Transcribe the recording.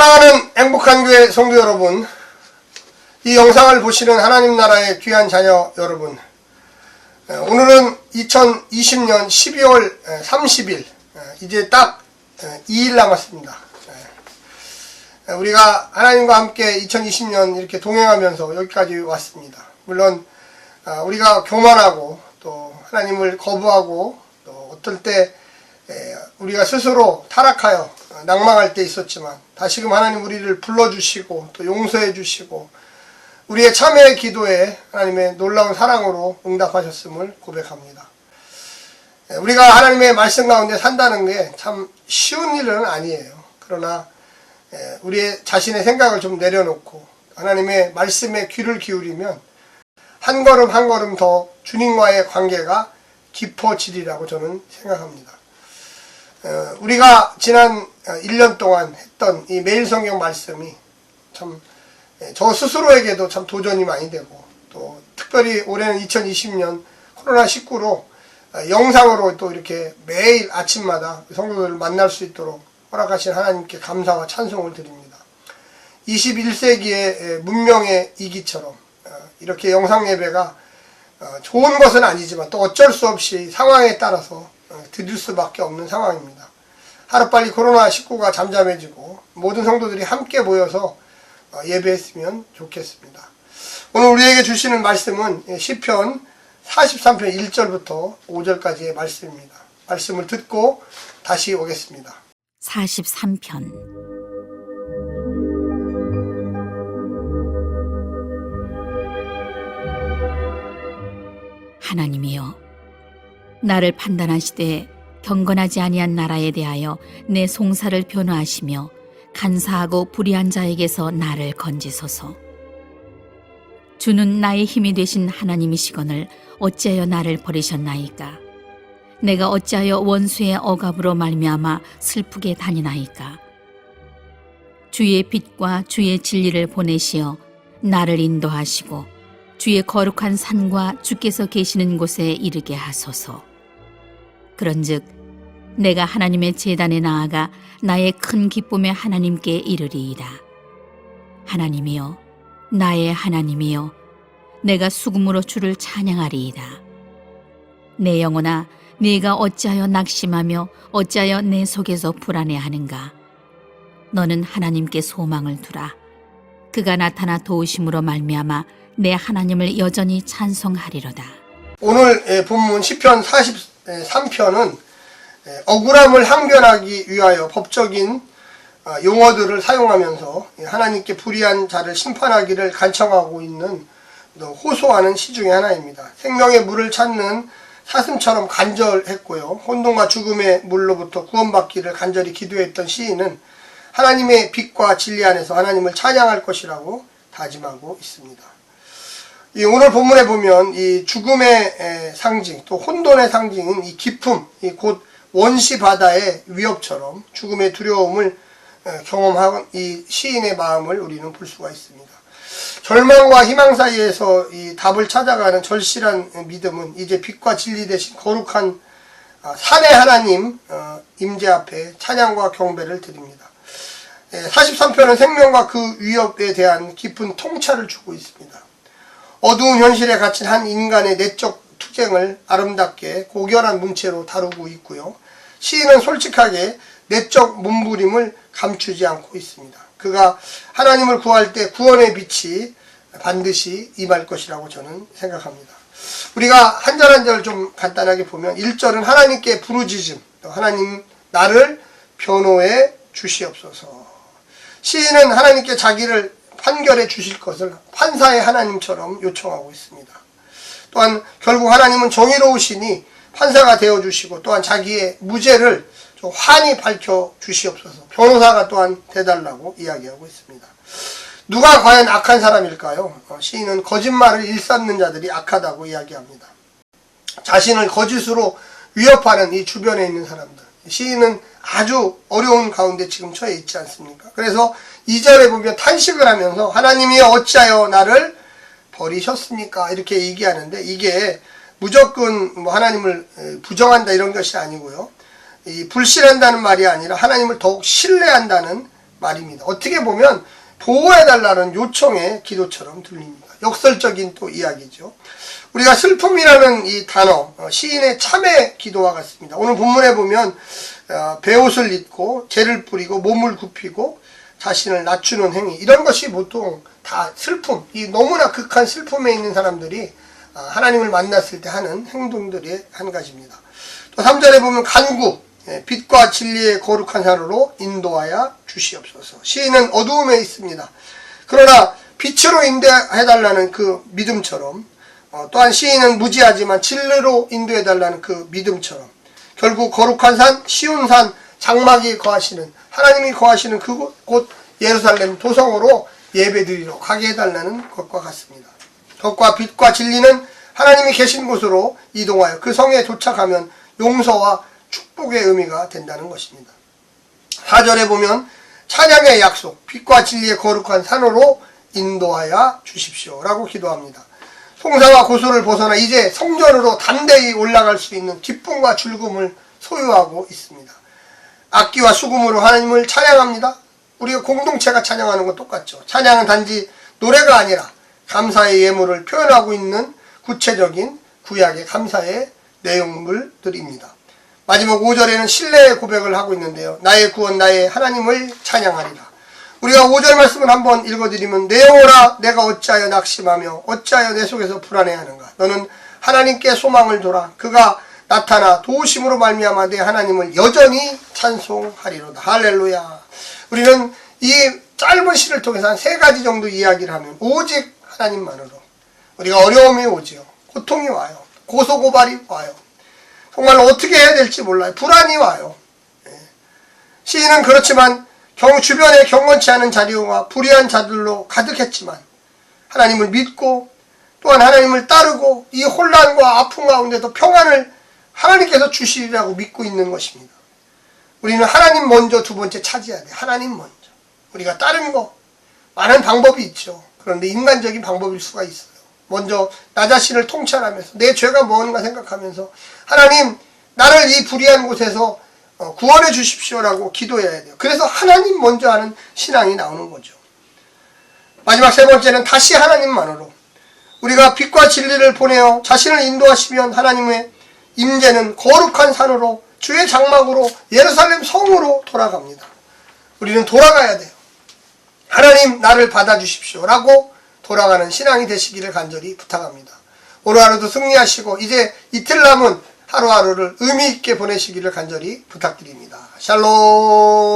사랑하는 행복한 교회 성도 여러분, 이 영상을 보시는 하나님 나라의 귀한 자녀 여러분, 오늘은 2020년 12월 30일, 이제 딱 2일 남았습니다. 우리가 하나님과 함께 2020년 이렇게 동행하면서 여기까지 왔습니다. 물론 우리가 교만하고 또 하나님을 거부하고 또 어떨 때 우리가 스스로 타락하여 낭망할 때 있었지만 다시금 하나님 우리를 불러주시고 또 용서해 주시고 우리의 참회의 기도에 하나님의 놀라운 사랑으로 응답하셨음을 고백합니다. 우리가 하나님의 말씀 가운데 산다는 게 참 쉬운 일은 아니에요. 그러나 우리의 자신의 생각을 좀 내려놓고 하나님의 말씀에 귀를 기울이면 한 걸음 한 걸음 더 주님과의 관계가 깊어지리라고 저는 생각합니다. 우리가 지난 1년 동안 했던 이 매일 성경 말씀이 참 저 스스로에게도 참 도전이 많이 되고 또 특별히 올해는 2020년 코로나19로 영상으로 또 이렇게 매일 아침마다 성도들을 만날 수 있도록 허락하신 하나님께 감사와 찬송을 드립니다. 21세기의 문명의 이기처럼 이렇게 영상 예배가 좋은 것은 아니지만 또 어쩔 수 없이 상황에 따라서 드릴 수밖에 없는 상황입니다. 하루빨리 코로나19가 잠잠해지고 모든 성도들이 함께 모여서 예배했으면 좋겠습니다. 오늘 우리에게 주시는 말씀은 시편 43편 1절부터 5절까지의 말씀입니다. 말씀을 듣고 다시 오겠습니다. 43편. 하나님이여, 나를 판단하시되 경건하지 아니한 나라에 대하여 내 송사를 변호하시며 간사하고 불의한 자에게서 나를 건지소서. 주는 나의 힘이 되신 하나님이시거늘 어찌하여 나를 버리셨나이까? 내가 어찌하여 원수의 억압으로 말미암아 슬프게 다니나이까? 주의 빛과 주의 진리를 보내시어 나를 인도하시고 주의 거룩한 산과 주께서 계시는 곳에 이르게 하소서. 그런즉 내가 하나님의 제단에 나아가 나의 큰 기쁨의 하나님께 이르리이다. 하나님이여, 나의 하나님이여, 내가 수금으로 주를 찬양하리이다. 내 영혼아, 네가 어찌하여 낙심하며 어찌하여 내 속에서 불안해하는가? 너는 하나님께 소망을 두라. 그가 나타나 도우심으로 말미암아 내 하나님을 여전히 찬송하리로다. 오늘 본문 시편 43편은 억울함을 항변하기 위하여 법적인 용어들을 사용하면서 하나님께 불의한 자를 심판하기를 간청하고 있는 호소하는 시 중에 하나입니다. 생명의 물을 찾는 사슴처럼 간절했고요. 혼돈과 죽음의 물로부터 구원받기를 간절히 기도했던 시인은 하나님의 빛과 진리 안에서 하나님을 찬양할 것이라고 다짐하고 있습니다. 오늘 본문에 보면 이 죽음의 상징, 또 혼돈의 상징인 이 기품, 곧 원시 바다의 위협처럼 죽음의 두려움을 경험한 이 시인의 마음을 우리는 볼 수가 있습니다. 절망과 희망 사이에서 이 답을 찾아가는 절실한 믿음은 이제 빛과 진리 대신 거룩한 산의 하나님 임재 앞에 찬양과 경배를 드립니다. 43편은 생명과 그 위협에 대한 깊은 통찰을 주고 있습니다. 어두운 현실에 갇힌 한 인간의 내적 투쟁을 아름답게 고결한 문체로 다루고 있고요. 시인은 솔직하게 내적 몸부림을 감추지 않고 있습니다. 그가 하나님을 구할 때 구원의 빛이 반드시 임할 것이라고 저는 생각합니다. 우리가 한 절 한 절 좀 간단하게 보면 1절은 하나님께 부르짖음, 하나님 나를 변호해 주시옵소서. 시인은 하나님께 자기를 판결해 주실 것을 판사의 하나님처럼 요청하고 있습니다. 또한 결국 하나님은 정의로우시니 판사가 되어주시고 또한 자기의 무죄를 좀 환히 밝혀주시옵소서. 변호사가 또한 돼달라고 이야기하고 있습니다. 누가 과연 악한 사람일까요? 시인은 거짓말을 일삼는 자들이 악하다고 이야기합니다. 자신을 거짓으로 위협하는 이 주변에 있는 사람들. 시인은 아주 어려운 가운데 지금 처해 있지 않습니까? 그래서 2절에 보면 탄식을 하면서 하나님이 어찌하여 나를 버리셨습니까? 이렇게 얘기하는데 이게 무조건 뭐 하나님을 부정한다 이런 것이 아니고요. 이 불신한다는 말이 아니라 하나님을 더욱 신뢰한다는 말입니다. 어떻게 보면 보호해달라는 요청의 기도처럼 들립니다. 역설적인 또 이야기죠. 우리가 슬픔이라는 이 단어, 시인의 참회 기도와 같습니다. 오늘 본문에 보면 베옷을 입고 재를 뿌리고 몸을 굽히고 자신을 낮추는 행위, 이런 것이 보통 다 슬픔, 이 너무나 극한 슬픔에 있는 사람들이 하나님을 만났을 때 하는 행동들의 한 가지입니다. 또 3절에 보면 간구, 빛과 진리의 거룩한 산으로 인도하여 주시옵소서. 시인은 어두움에 있습니다. 그러나 빛으로 인도해달라는 그 믿음처럼, 또한 시인은 무지하지만 진리로 인도해달라는 그 믿음처럼, 결국 거룩한 산, 시온산, 장막이 거하시는, 하나님이 거하시는 그곳 예루살렘 도성으로 예배드리러 가게 해달라는 것과 같습니다. 덕과 빛과 진리는 하나님이 계신 곳으로 이동하여 그 성에 도착하면 용서와 축복의 의미가 된다는 것입니다. 4절에 보면 찬양의 약속, 빛과 진리의 거룩한 산으로 인도하여 주십시오 라고 기도합니다. 송사와 고소를 벗어나 이제 성전으로 담대히 올라갈 수 있는 기쁨과 즐거움을 소유하고 있습니다. 악기와 수금으로 하나님을 찬양합니다. 우리가 공동체가 찬양하는 건 똑같죠. 찬양은 단지 노래가 아니라 감사의 예물을 표현하고 있는 구체적인 구약의 감사의 내용물들입니다. 마지막 5절에는 신뢰의 고백을 하고 있는데요. 나의 구원 나의 하나님을 찬양하리라. 우리가 5절 말씀을 한번 읽어드리면, 내 영혼아 내가 어찌하여 낙심하며 어찌하여 내 속에서 불안해하는가. 너는 하나님께 소망을 둬라. 그가 나타나 도우심으로 말미암아 내 하나님을 여전히 찬송하리로다. 할렐루야. 우리는 이 짧은 시를 통해서 한 3가지 정도 이야기를 하면, 오직 하나님만으로 우리가 어려움이 오지요. 고통이 와요. 고소고발이 와요. 정말 어떻게 해야 될지 몰라요. 불안이 와요. 시인은 그렇지만 주변에 경건치 않은 자리와 불의한 자들로 가득했지만 하나님을 믿고 또한 하나님을 따르고 이 혼란과 아픔 가운데도 평안을 하나님께서 주시리라고 믿고 있는 것입니다. 우리는 하나님 먼저, 두 번째 차지해야 돼요. 하나님 먼저. 우리가 다른 거 많은 방법이 있죠. 그런데 인간적인 방법일 수가 있어요. 먼저 나 자신을 통찰하면서 내 죄가 뭔가 생각하면서 하나님 나를 이 불의한 곳에서 구원해 주십시오라고 기도해야 돼요. 그래서 하나님 먼저 하는 신앙이 나오는 거죠. 마지막 3번째는 다시 하나님만으로 우리가 빛과 진리를 보내어 자신을 인도하시면 하나님의 임재는 거룩한 산으로 주의 장막으로 예루살렘 성으로 돌아갑니다. 우리는 돌아가야 돼요. 하나님 나를 받아주십시오 라고 돌아가는 신앙이 되시기를 간절히 부탁합니다. 오늘 하루도 승리하시고 이제 이틀 남은 하루하루를 의미 있게 보내시기를 간절히 부탁드립니다. 샬롬.